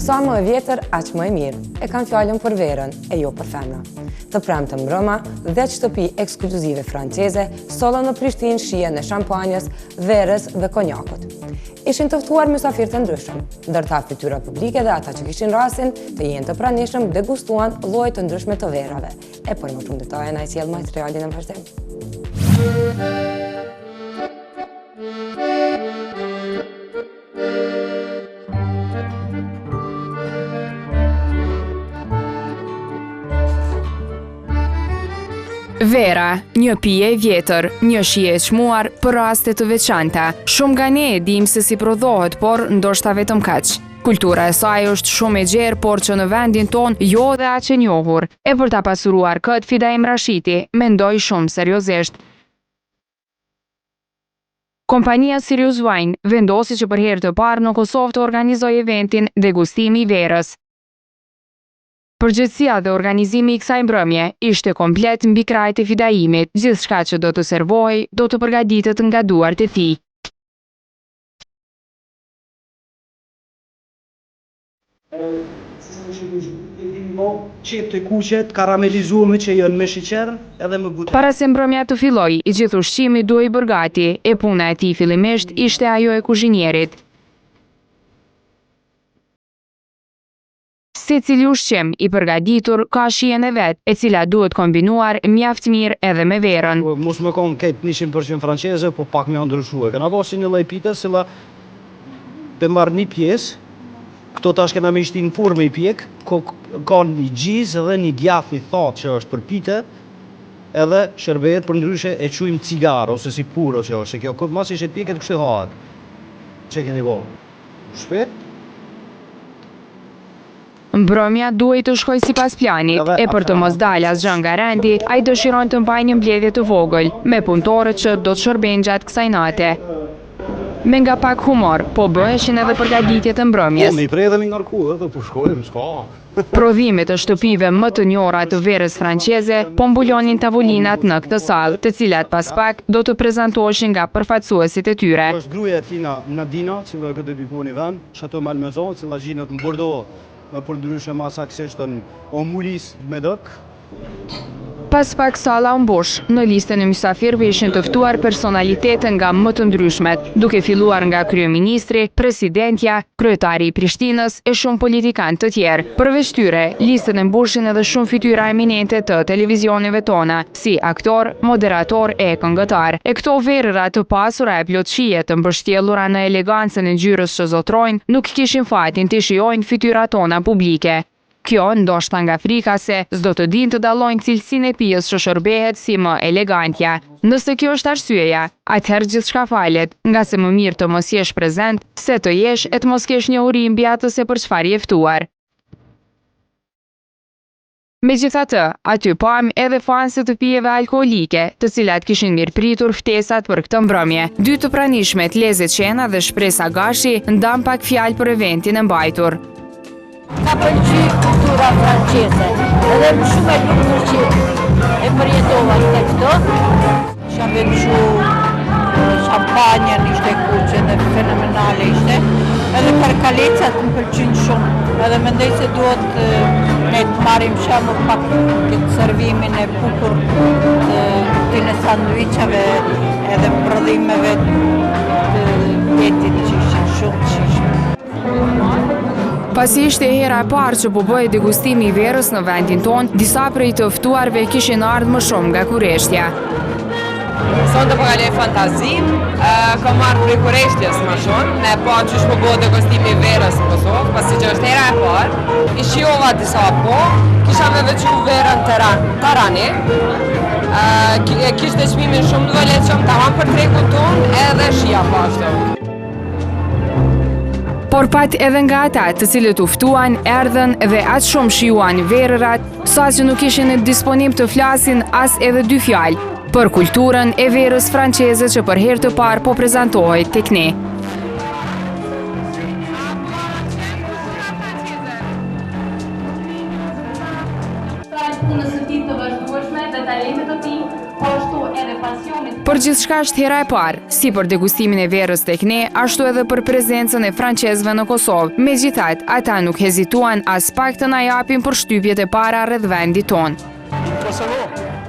Sa më e vjetër, aq më e mirë. E kanë fjalën për verën, e jo për femra. Të premte mbrëma, 10 shtëpi ekskluzive franceze sollën në Prishtinë shijen e shampanjës, verës dhe konjakut. Ishin të ftuar mysafirë të ndryshëm, ndërsa fytyra publike dhe ata që kishin rastin të jenë të pranishëm degustuan lloje të ndryshme të verave. E për më shumë detaje na i sjell materialin e vazhdim. Vera, një pije e vjetër, një shije e çmuar për raste të veçanta. Shumë nga ne e dim se si prodhohet, por ndoshta vetëm kaq. Kultura e saj është shumë e gjerë, por që në vendin ton jo dhe aq e njohur. E për ta pasuruar këtë, Fidaim Rashiti mendoi shumë seriozisht. Kompania Sirius Wine vendosi që për herë të parë në Kosovë të organizojë eventin Degustimi i verës. Përgjegjësia dhe organizimi i kësaj mbrëmje ishte komplet mbi krajt e Fidaimit. Gjithçka që do të servohej do të përgatitet nga duart e tij. Qep të kuqet, karamelizume që janë me sheqer edhe me butën. Para se mbrëmja të filloj, i gjithë ushqimi duhej bërë gati, e puna e tij fillimisht ishte ajo e kuzhinierit. Secili ushqim i përgatitur ka shijen e vet, e cila duhet kombinuar mjaft mirë edhe me verën. Mos më kon këtë 100% franceze, po pak më ndryshuar. Kena pasi një lloj pite, cila të marr një pjesë, këto tash kena me shtin furme i pjek, ka një gjiz edhe një djath i thatë që është për pite, edhe shërbehet për ndryshe e quajmë cigar ose si puro që është. Kjo këtë mas ishte pjeket kështu hahet. Çe keni bo? Shpejt? Mbrëmja duhej të shkojë sipas planit, e për të mos dalë asgjë nga rendi, ai dëshiron të mbajë një mbledhje të vogël, me punëtorët që do të shërbejnë gjatë kësaj nate. Me nga pak humor, po bëheshin edhe përgatitjet e mbrëmjes. Po, mi predhemi nga rku, edhe po shkojmë, s'ka. Prodhimet të shtëpive më të njohura të verës franceze po mbulonin tavolinat në këtë sallë, të cilat pas pak do të prezantoheshin nga përfaqësuesit e tyre. Është gruaja e Tina Nadina, që këtë diponi vend, Chateau Malmaison, që gjinet në Bordeaux, për ndryshe ma saksisht në Omulis me dëk. Pas pak salla u mbush, në listën e mysafirëve ishin të ftuar personalitete nga më të ndryshmet, duke filluar nga kryeministri, presidentja, kryetari i Prishtinës e shumë politikanë të tjerë. Përveç tyre, listën e mbushin edhe shumë fytyra eminente të televizioneve tona, si aktor, moderator e këngëtar. E këto verëra të pasura e plotësie të mbështjellura në elegancën e ngjyrës që zotrojnë, nuk kishin fatin të shijojnë fytyrat tona publike. Kjo ndoshta nga frika se s'do të dinë të dallojnë cilësinë e pijës që shërbehet si më elegantja. Nëse kjo është arsyeja, atëherë gjithçka falet, nga se më mirë të mos jesh prezent, se të jesh e të mos kesh njohuri mbi atë se për çfarë je ftuar. Megjithatë, aty pam edhe fanse të pijeve alkoolike, të cilat kishin mirëpritur ftesat për këtë mbrëmje. Dy të pranishmet, Leze Qena dhe Shpresa Gashi, ndan pak fjalë për eventin e mbajtur. Ka pëlqy kultura franceze, edhe më shumë e lumtur që e përjetova të këto. Isha pëlqy shampanjën, ishte kuqe dhe fenomenale ishte. Edhe karkalecat më pëlqyjnë shumë, edhe mendoj se duhet ne të marrim shembull pak këtë servimin e bukur të sanduiçave edhe prodhimeve të jetit që ishin shumë të shishme. Pasi ishte hera e parë që po bëhej degustimi i verës në vendin ton, disa prej të ftuarve kishin ardhur më shumë nga Kureshtja. Sonte po kaloj fantazim, kam marrë prej Kureshtjes më shumë, ne po qysh po bëhet degustimi i verës në Kosovë, pasi që është hera e parë, i shijova disa po, kisha me veçu verën Tarani, kishte çmimin shumë të vëlefshëm tamam për tregun ton, edhe shija po ashtu. Por pat edhe nga ata të cilët u ftuan, erdhën dhe aq shumë shijuan verërat, sa që nuk ishin në disponim të flasin as edhe dy fjalë për kulturën e verës franceze që për herë të parë po prezantohej tek ne. Për gjithçka është hera e parë, si për degustimin e verës tek ne, ashtu edhe për prezencën e francezëve në Kosovë. Megjithatë, ata nuk hezituan as pak të na japin përshtypjet e para rreth vendit tonë.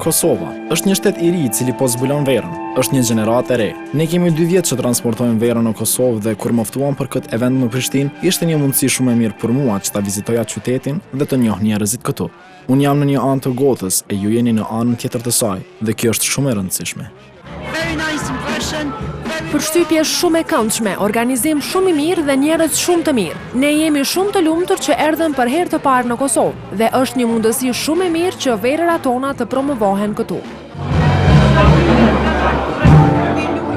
Kosova është një shtet i ri i cili po zbulon verën. Është një gjenerat e re. Ne kemi 2 vjet që transportojmë verën në Kosovë dhe kur më ftuan për këtë event në Prishtinë, ishte një mundësi shumë e mirë për mua që ta vizitoja qytetin dhe të njoh njerëzit këtu. Unë jam në një anë të gotës e ju jeni në anën tjetër të saj dhe kjo është shumë e rëndësishme. Përshtypje shumë e këndshme, organizim shumë i mirë dhe njerëz shumë të mirë. Ne jemi shumë të lumtur që erdhëm për herë të parë në Kosovë dhe është një mundësi shumë e mirë që verërat tona të promovohen këtu.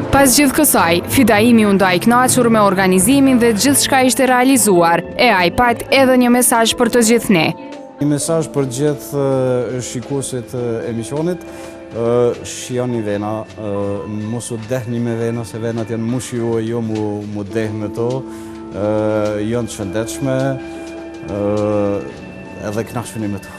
Pas gjithë kësaj, Fidaimi u nda i kënaqur me organizimin dhe gjithçka ishte realizuar, e ai pat edhe një mesazh për të gjithë ne. Një mesazh për gjithë shikuesit e emisionit, shijoni vena, mos u dehni me vena, se venat janë mushi juaj, jo mu deh me to, janë të shëndetshme, edhe kënaqshuni me to.